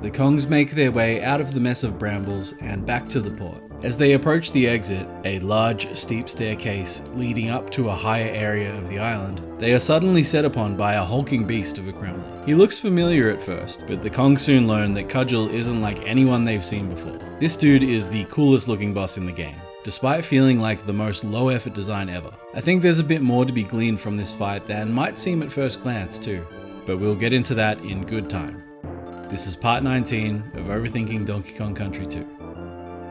The Kongs make their way out of the mess of brambles and back to the port. As they approach the exit, a large, steep staircase leading up to a higher area of the island, they are suddenly set upon by a hulking beast of a Kremlin. He looks familiar at first, but the Kongs soon learn that Kudgel isn't like anyone they've seen before. This dude is the coolest looking boss in the game, despite feeling like the most low-effort design ever. I think there's a bit more to be gleaned from this fight than might seem at first glance too, but we'll get into that in good time. This is part 19 of Overthinking Donkey Kong Country 2.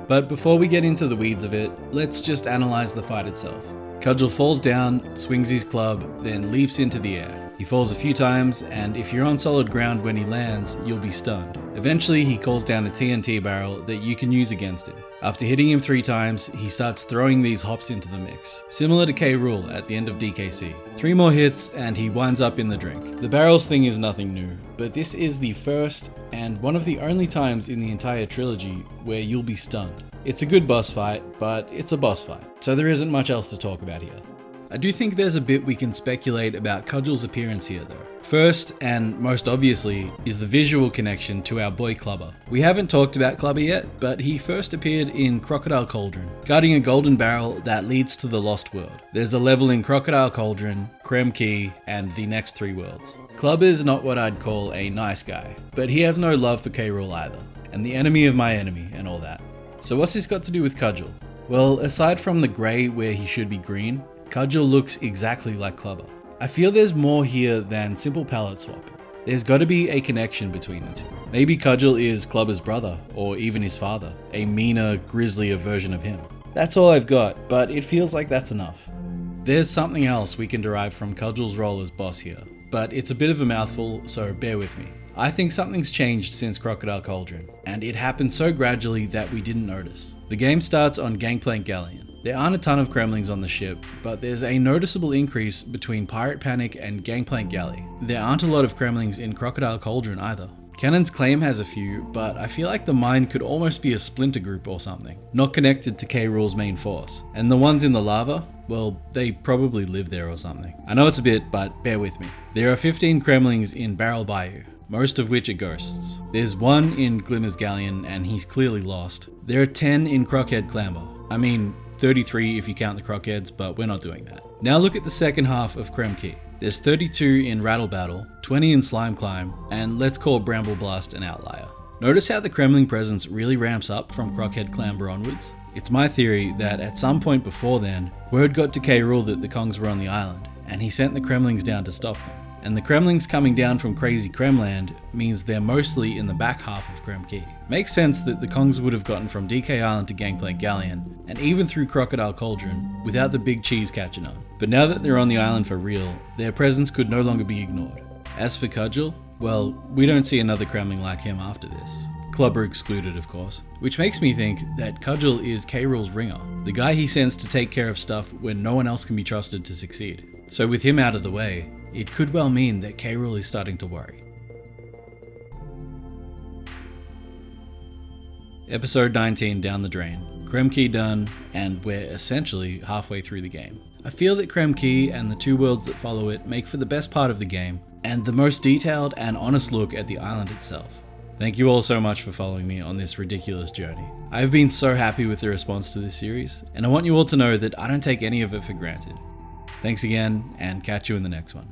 But before we get into the weeds of it, let's just analyze the fight itself. Kudgel falls down, swings his club, then leaps into the air. He falls a few times, and if you're on solid ground when he lands, you'll be stunned. Eventually, he calls down a TNT barrel that you can use against him. After hitting him 3 times, he starts throwing these hops into the mix, similar to K. Rool at the end of DKC. 3 more hits, and he winds up in the drink. The barrels thing is nothing new, but this is the first and one of the only times in the entire trilogy where you'll be stunned. It's a good boss fight, but it's a boss fight, so there isn't much else to talk about here. I do think there's a bit we can speculate about Kudgel's appearance here though. First, and most obviously, is the visual connection to our boy Klubba. We haven't talked about Klubba yet, but he first appeared in Crocodile Cauldron, guarding a golden barrel that leads to the Lost World. There's a level in Crocodile Cauldron, Krem Key, and the next 3 worlds. Klubba is not what I'd call a nice guy, but he has no love for K. Rool either, and the enemy of my enemy and all that. So what's this got to do with Kudgel? Well, aside from the grey where he should be green, Kudgel looks exactly like Klubba. I feel there's more here than simple palette swapping. There's got to be a connection between the two. Maybe Kudgel is Klubba's brother, or even his father, a meaner, grislier version of him. That's all I've got, but it feels like that's enough. There's something else we can derive from Kudgel's role as boss here, but it's a bit of a mouthful, so bear with me. I think something's changed since Crocodile Cauldron, and it happened so gradually that we didn't notice. The game starts on Gangplank Galleon. There aren't a ton of Kremlings on the ship, but there's a noticeable increase between Pirate Panic and Gangplank Galley. There aren't a lot of Kremlings in Crocodile Cauldron either. Cannon's Claim has a few, but I feel like the mine could almost be a splinter group or something, not connected to K. Rool's main force. And the ones in the lava, well, they probably live there or something. I know it's a bit, but bear with me. There are 15 Kremlings in Barrel Bayou, most of which are ghosts. There's 1 in Glimmer's Galleon, and he's clearly lost. There are 10 in Crockhead Clamber. I mean, 33 if you count the Crockheads, but we're not doing that. Now look at the second half of Krem Key. There's 32 in Rattle Battle, 20 in Slime Climb, and let's call Bramble Blast an outlier. Notice how the Kremling presence really ramps up from Crockhead Clamber onwards? It's my theory that at some point before then, word got to K. Rool that the Kongs were on the island, and he sent the Kremlings down to stop them. And the Kremlings coming down from Crazy Kremland means they're mostly in the back half of Krem Key. Makes sense that the Kongs would have gotten from DK Island to Gangplank Galleon, and even through Crocodile Cauldron, without the big cheese catching on. But now that they're on the island for real, their presence could no longer be ignored. As for Kudgel, well, we don't see another Kremling like him after this. Klubba excluded, of course. Which makes me think that Kudgel is K. Rool's ringer, the guy he sends to take care of stuff when no one else can be trusted to succeed. So with him out of the way, it could well mean that K. Rool is starting to worry. Episode 19 down the drain. Krem Key done, and we're essentially halfway through the game. I feel that Krem Key and the 2 worlds that follow it make for the best part of the game, and the most detailed and honest look at the island itself. Thank you all so much for following me on this ridiculous journey. I've been so happy with the response to this series, and I want you all to know that I don't take any of it for granted. Thanks again, and catch you in the next one.